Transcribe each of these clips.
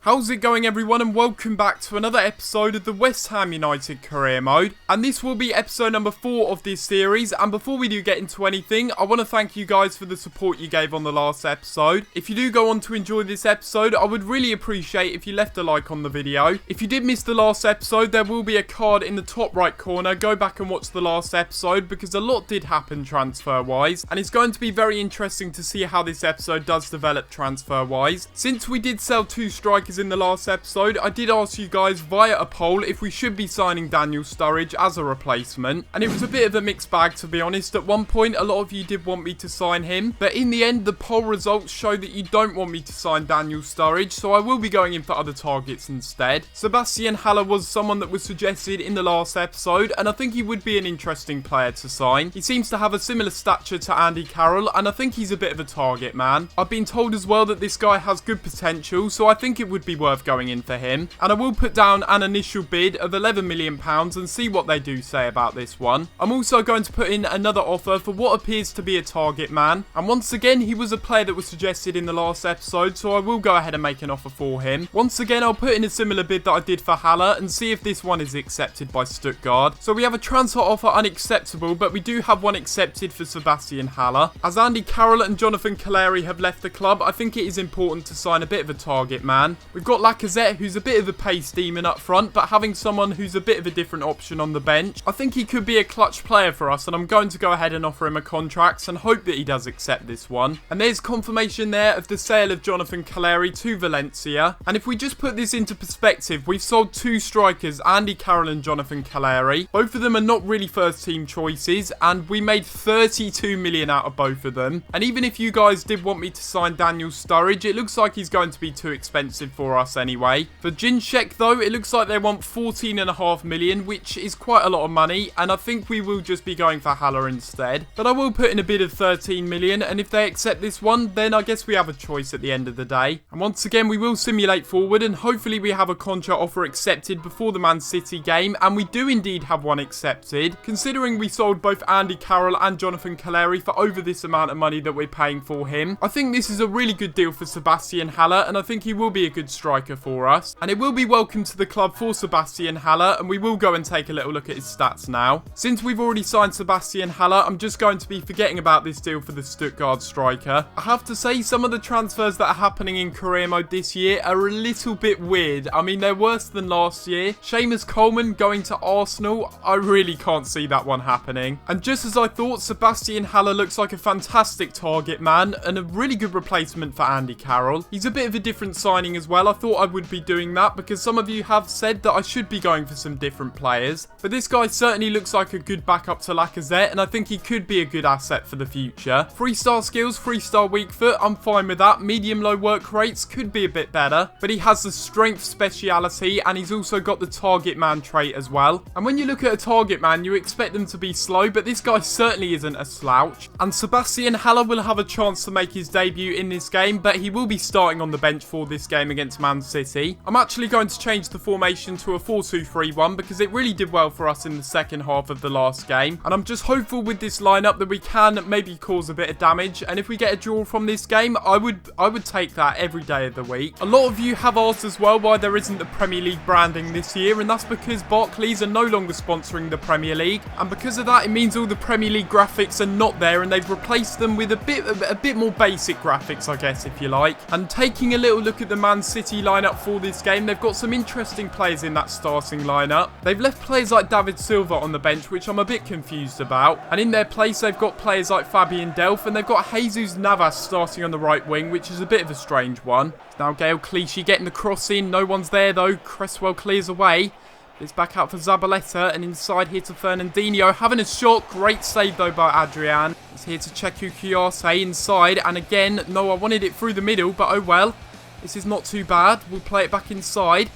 How's it going, everyone, and welcome back to another episode of the West Ham United career mode. And this will be episode number 4 of this series. And before we do get into anything, I want to thank you guys for the support you gave on the last episode. If you do go on to enjoy this episode, I would really appreciate if you left a like on the video. If you did miss the last episode, there will be a card in the top right corner. Go back and watch the last episode because a lot did happen transfer-wise. And it's going to be very interesting to see how this episode does develop transfer-wise. Since we did sell 2 strikers in the last episode, I did ask you guys via a poll if we should be signing Daniel Sturridge as a replacement, and it was a bit of a mixed bag, to be honest. At one point a lot of you did want me to sign him, but in the end the poll results show that you don't want me to sign Daniel Sturridge, so I will be going in for other targets instead. Sebastian Haller was someone that was suggested in the last episode, and I think he would be an interesting player to sign. He seems to have a similar stature to Andy Carroll, and I think he's a bit of a target man. I've been told as well that this guy has good potential, so I think it would be worth going in for him. And I will put down an initial bid of £11 million and see what they do say about this one. I'm also going to put in another offer for what appears to be a target man. And once again, he was a player that was suggested in the last episode, so I will go ahead and make an offer for him. Once again, I'll put in a similar bid that I did for Haller and see if this one is accepted by Stuttgart. So we have a transfer offer unacceptable, but we do have one accepted for Sebastian Haller. As Andy Carroll and Jonathan Calleri have left the club, I think it is important to sign a bit of a target man. We've got Lacazette, who's a bit of a pace demon up front, but having someone who's a bit of a different option on the bench, I think he could be a clutch player for us, and I'm going to go ahead and offer him a contract and hope that he does accept this one. And there's confirmation there of the sale of Jonathan Calleri to Valencia. And if we just put this into perspective, we've sold 2 strikers, Andy Carroll and Jonathan Calleri. Both of them are not really first team choices, and we made 32 million out of both of them. And even if you guys did want me to sign Daniel Sturridge, it looks like he's going to be too expensive for us anyway. For Ginczek though, it looks like they want 14.5 million, which is quite a lot of money, and I think we will just be going for Haller instead. But I will put in a bid of 13 million, and if they accept this one, then I guess we have a choice at the end of the day. And once again, we will simulate forward, and hopefully we have a contract offer accepted before the Man City game, and we do indeed have one accepted. Considering we sold both Andy Carroll and Jonathan Calleri for over this amount of money that we're paying for him, I think this is a really good deal for Sebastian Haller, and I think he will be a good striker for us. And it will be welcome to the club for Sebastian Haller, and we will go and take a little look at his stats now. Since we've already signed Sebastian Haller, I'm just going to be forgetting about this deal for the Stuttgart striker. I have to say, some of the transfers that are happening in career mode this year are a little bit weird. I mean, they're worse than last year. Seamus Coleman going to Arsenal, I really can't see that one happening. And just as I thought, Sebastian Haller looks like a fantastic target man and a really good replacement for Andy Carroll. He's a bit of a different signing as well. I thought I would be doing that because some of you have said that I should be going for some different players. But this guy certainly looks like a good backup to Lacazette, and I think he could be a good asset for the future. 3-star skills, 3-star weak foot, I'm fine with that. Medium-low work rates could be a bit better, but he has the strength speciality, and he's also got the target man trait as well. And when you look at a target man, you expect them to be slow, but this guy certainly isn't a slouch. And Sebastian Haller will have a chance to make his debut in this game, but he will be starting on the bench for this game against Man City. I'm actually going to change the formation to a 4-2-3-1 because it really did well for us in the second half of the last game, and I'm just hopeful with this lineup that we can maybe cause a bit of damage. And if we get a draw from this game, I would take that every day of the week. A lot of you have asked as well why there isn't the Premier League branding this year, and that's because Barclays are no longer sponsoring the Premier League, and because of that it means all the Premier League graphics are not there, and they've replaced them with a bit more basic graphics, I guess, if you like. And taking a little look at the Man City lineup for this game, they've got some interesting players in that starting lineup. They've left players like David Silva on the bench, which I'm a bit confused about, and in their place they've got players like Fabian Delph, and they've got Jesus Navas starting on the right wing, which is a bit of a strange one. Now Gael Clichy getting the cross in, no one's there though. Cresswell clears away. It's back out for Zabaleta, and inside here to Fernandinho, having a shot. Great save though by Adrian. It's here to Cheku Kiyase inside, and again, no, I wanted it through the middle, but oh well. This is not too bad. We'll play it back inside.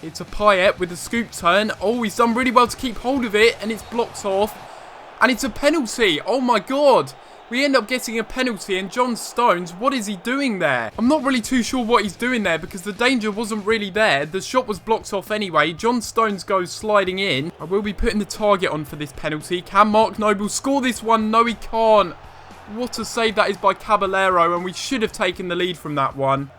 It's a Payet with a scoop turn. Oh, he's done really well to keep hold of it, and it's blocked off. And it's a penalty. Oh my god. We end up getting a penalty, and John Stones, what is he doing there? I'm not really too sure what he's doing there because the danger wasn't really there. The shot was blocked off anyway. John Stones goes sliding in. I will be putting the target on for this penalty. Can Mark Noble score this one? No, he can't. What a save that is by Caballero, and we should have taken the lead from that one.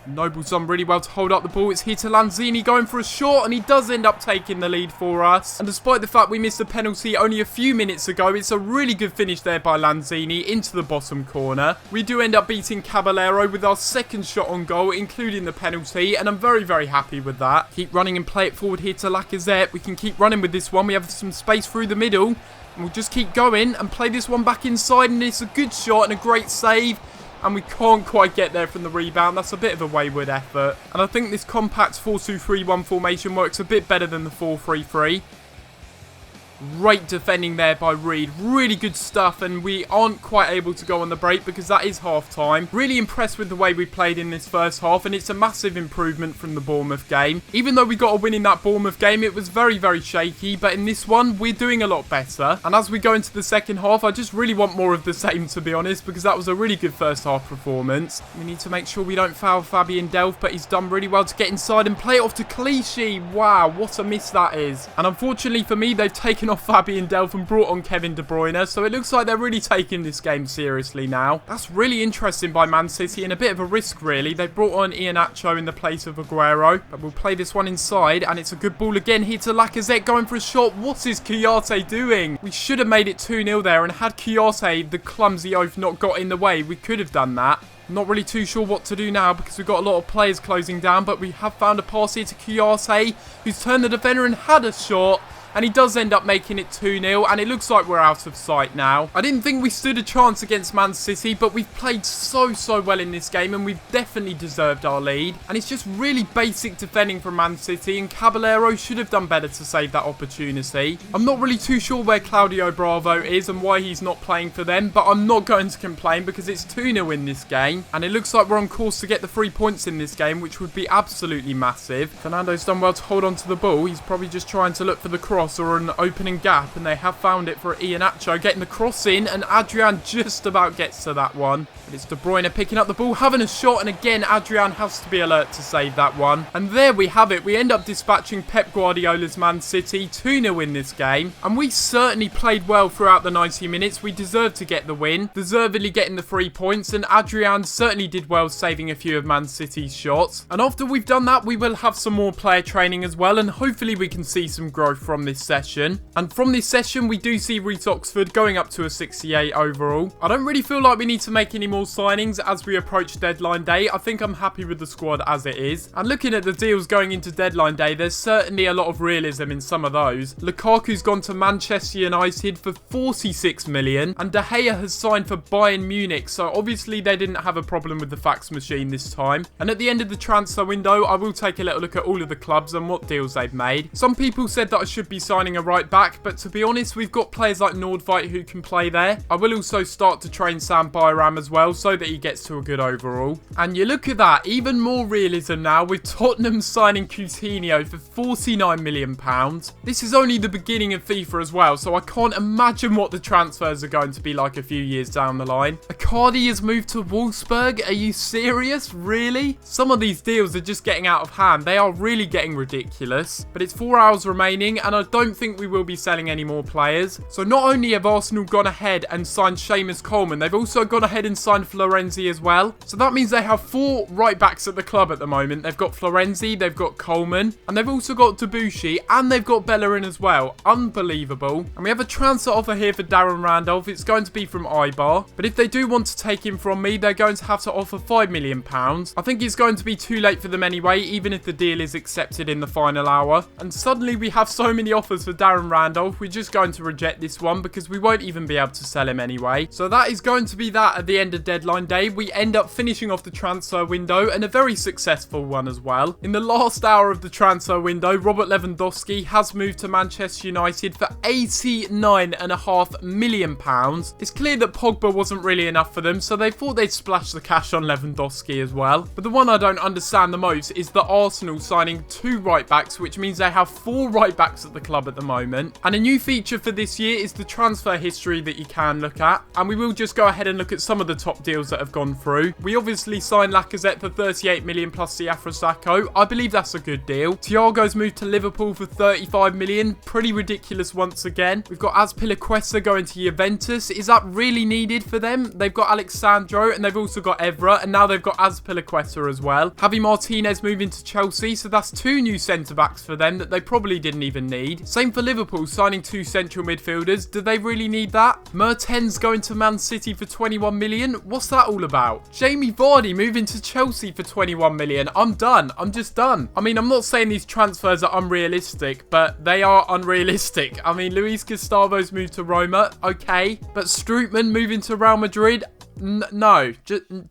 Noble's done really well to hold up the ball. It's here to Lanzini going for a shot, and he does end up taking the lead for us. And despite the fact we missed a penalty only a few minutes ago, it's a really good finish there by Lanzini into the bottom corner. We do end up beating Caballero with our second shot on goal, including the penalty, and I'm very, very happy with that. Keep running and play it forward here to Lacazette. We can keep running with this one. We have some space through the middle, and we'll just keep going and play this one back inside, and it's a good shot and a great save. And we can't quite get there from the rebound. That's a bit of a wayward effort. And I think this compact 4-2-3-1 formation works a bit better than the 4-3-3. Great defending there by Reed. Really good stuff, and we aren't quite able to go on the break because that is half time. Really impressed with the way we played in this first half, and it's a massive improvement from the Bournemouth game. Even though we got a win in that Bournemouth game, it was very, very shaky, but in this one, we're doing a lot better. And as we go into the second half, I just really want more of the same, to be honest, because that was a really good first half performance. We need to make sure we don't foul Fabian Delph, but he's done really well to get inside and play it off to Clichy. Wow, what a miss that is. And unfortunately for me, they've taken off Fabian Delph and brought on Kevin De Bruyne, so it looks like they're really taking this game seriously now. That's really interesting by Man City and a bit of a risk, really. They brought on Iheanacho in the place of Aguero, but we'll play this one inside, and it's a good ball again here to Lacazette going for a shot. What is Kouyaté doing? We should have made it 2-0 there, and had Kouyaté, the clumsy oaf, not got in the way, we could have done that. I'm not really too sure what to do now because we've got a lot of players closing down, but we have found a pass here to Kouyaté, who's turned the defender and had a shot. And he does end up making it 2-0, and it looks like we're out of sight now. I didn't think we stood a chance against Man City, but we've played so well in this game, and we've definitely deserved our lead. And it's just really basic defending from Man City, and Caballero should have done better to save that opportunity. I'm not really too sure where Claudio Bravo is and why he's not playing for them, but I'm not going to complain because it's 2-0 in this game. And it looks like we're on course to get the 3 points in this game, which would be absolutely massive. Fernando's done well to hold on to the ball. He's probably just trying to look for the cross or an opening gap, and they have found it for Iheanacho, getting the cross in, and Adrian just about gets to that one. But it's De Bruyne picking up the ball, having a shot, and again Adrian has to be alert to save that one. And there we have it. We end up dispatching Pep Guardiola's Man City 2-0 in this game, and we certainly played well throughout the 90 minutes. We deserved to get the win, deservedly getting the 3 points, and Adrian certainly did well saving a few of Man City's shots. And after we've done that, we will have some more player training as well, and hopefully we can see some growth from this session. And from this session, we do see Reece Oxford going up to a 68 overall. I don't really feel like we need to make any more signings as we approach deadline day. I think I'm happy with the squad as it is. And looking at the deals going into deadline day, there's certainly a lot of realism in some of those. Lukaku's gone to Manchester United for 46 million, and De Gea has signed for Bayern Munich, so obviously they didn't have a problem with the fax machine this time. And at the end of the transfer window, I will take a little look at all of the clubs and what deals they've made. Some people said that I should be signing a right back, but to be honest, we've got players like Nordveit who can play there. I will also start to train Sam Byram as well so that he gets to a good overall. And you look at that, even more realism now with Tottenham signing Coutinho for £49 million. This is only the beginning of FIFA as well, so I can't imagine what the transfers are going to be like a few years down the line. Icardi has moved to Wolfsburg. Are you serious? Really? Some of these deals are just getting out of hand. They are really getting ridiculous. But it's 4 hours remaining, and I don't think we will be selling any more players. So not only have Arsenal gone ahead and signed Seamus Coleman, they've also gone ahead and signed Florenzi as well. So that means they have 4 right backs at the club at the moment. They've got Florenzi, they've got Coleman, and they've also got Debuchy, and they've got Bellerin as well. Unbelievable. And we have a transfer offer here for Darren Randolph. It's going to be from Ibar, but if they do want to take him from me, they're going to have to offer £5 million. I think it's going to be too late for them anyway, even if the deal is accepted in the final hour. And suddenly we have so many offers for Darren Randolph, we're just going to reject this one because we won't even be able to sell him anyway. So that is going to be that at the end of deadline day. We end up finishing off the transfer window, and a very successful one as well. In the last hour of the transfer window, Robert Lewandowski has moved to Manchester United for £89.5 million. It's clear that Pogba wasn't really enough for them, so they thought they'd splash the cash on Lewandowski as well. But the one I don't understand the most is that Arsenal signing 2 right backs, which means they have 4 right backs at the club at the moment. And a new feature for this year is the transfer history that you can look at. And we will just go ahead and look at some of the top deals that have gone through. We obviously signed Lacazette for 38 million plus the Afrosako. I believe that's a good deal. Thiago's moved to Liverpool for 35 million. Pretty ridiculous once again. We've got Azpilicueta going to Juventus. Is that really needed for them? They've got Alexandro and they've also got Evra, and now they've got Azpilicueta as well. Javi Martinez moving to Chelsea, so that's 2 new centre-backs for them that they probably didn't even need. Same for Liverpool, signing 2 central midfielders. Do they really need that? Mertens going to Man City for 21 million. What's that all about? Jamie Vardy moving to Chelsea for 21 million. I'm done. I'm just done. I mean, I'm not saying these transfers are unrealistic, but they are unrealistic. I mean, Luis Gustavo's moved to Roma. Okay. But Strootman moving to Real Madrid. No,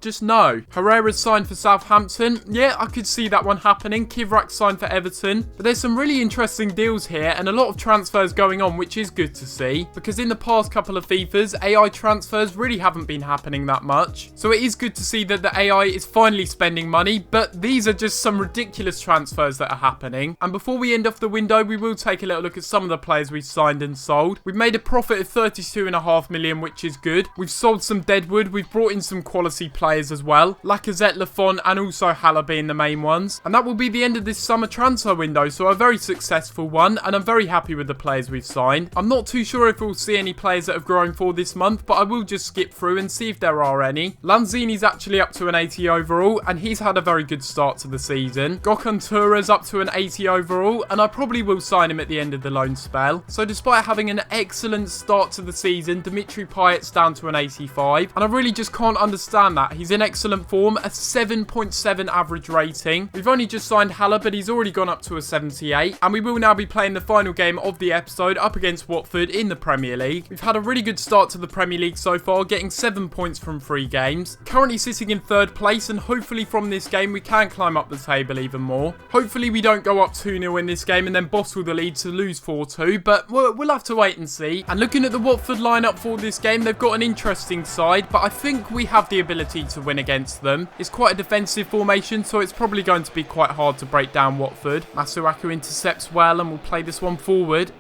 just no. Herrera's signed for Southampton. Yeah, I could see that one happening. Kivrak signed for Everton. But there's some really interesting deals here and a lot of transfers going on, which is good to see. Because in the past couple of FIFAs, AI transfers really haven't been happening that much. So it is good to see that the AI is finally spending money. But these are just some ridiculous transfers that are happening. And before we end off the window, we will take a little look at some of the players we've signed and sold. We've made a profit of 32.5 million, which is good. We've sold some Deadwood. We've brought in some quality players as well. Lacazette, Lafont and also Haller being the main ones. And that will be the end of this summer transfer window. So a very successful one. And I'm very happy with the players we've signed. I'm not too sure if we'll see any players that have grown for this month, but I will just skip through and see if there are any. Lanzini's actually up to an 80 overall, and he's had a very good start to the season. Gokantura's up to an 80 overall, and I probably will sign him at the end of the loan spell. So despite having an excellent start to the season, Dimitri Payet's down to an 85, and I really just can't understand that. He's in excellent form, a 7.7 average rating. We've only just signed Haller, but he's already gone up to a 78, and we will now be playing the final game of the episode up against Watford in the Premier League. We've had a really good start to the Premier League so far, getting 7 points from 3 games. Currently sitting in 3rd place, and hopefully from this game we can climb up the table even more. Hopefully we don't go up 2-0 in this game and then bottle the lead to lose 4-2, but we'll have to wait and see. And looking at the Watford lineup for this game, they've got an interesting side, but I think we have the ability to win against them. It's quite a defensive formation, so it's probably going to be quite hard to break down Watford. Masuaku intercepts well, and we'll play this one forward.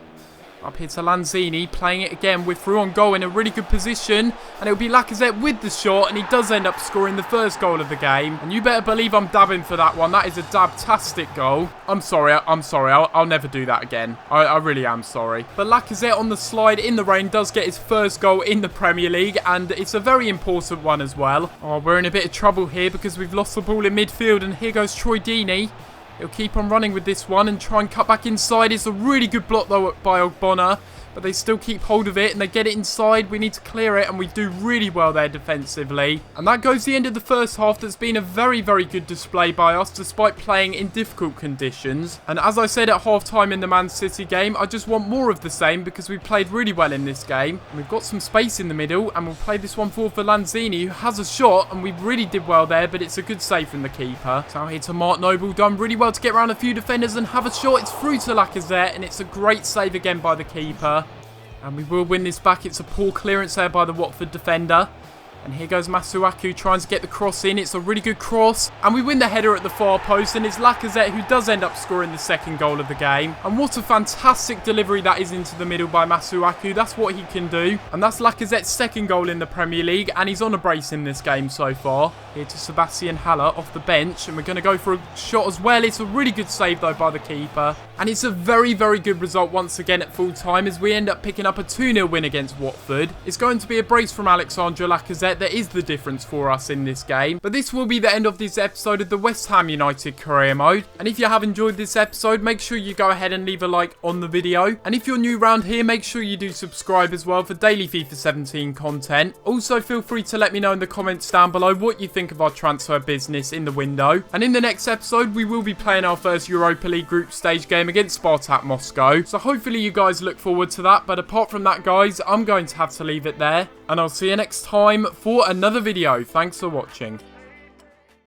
Up here to Lanzini, playing it again. We're through on goal in a really good position. And it'll be Lacazette with the shot. And he does end up scoring the first goal of the game. And you better believe I'm dabbing for that one. That is a dabtastic goal. I'm sorry. I'll never do that again. I really am sorry. But Lacazette on the slide in the rain does get his first goal in the Premier League. And it's a very important one as well. Oh, we're in a bit of trouble here because we've lost the ball in midfield. And here goes Troy Deeney. He'll keep on running with this one and try and cut back inside. It's a really good block though by Ogbonna. But they still keep hold of it and they get it inside. We need to clear it and we do really well there defensively. And that goes the end of the first half. That's been a very, very good display by us despite playing in difficult conditions. And as I said at half-time in the Man City game, I just want more of the same because we played really well in this game. And we've got some space in the middle and we'll play this one forward for Lanzini, who has a shot, and we really did well there, but it's a good save from the keeper. So here to Mark Noble, done really well to get around a few defenders and have a shot. It's through to Lacazette and it's a great save again by the keeper. And we will win this back. It's a poor clearance there by the Watford defender. And here goes Masuaku trying to get the cross in. It's a really good cross. And we win the header at the far post. And it's Lacazette who does end up scoring the second goal of the game. And what a fantastic delivery that is into the middle by Masuaku. That's what he can do. And that's Lacazette's second goal in the Premier League. And he's on a brace in this game so far. Here to Sebastian Haller off the bench. And we're going to go for a shot as well. It's a really good save though by the keeper. And it's a very, very good result once again at full time as we end up picking up a 2-0 win against Watford. It's going to be a brace from Alexandre Lacazette. That is the difference for us in this game. But this will be the end of this episode of the West Ham United career mode. And if you have enjoyed this episode, make sure you go ahead and leave a like on the video. And if you're new around here, make sure you do subscribe as well for daily FIFA 17 content. Also, feel free to let me know in the comments down below what you think of our transfer business in the window. And in the next episode, we will be playing our first Europa League group stage game against Spartak Moscow. So hopefully you guys look forward to that. But apart from that, guys, I'm going to have to leave it there. And I'll see you next time for another video. Thanks for watching.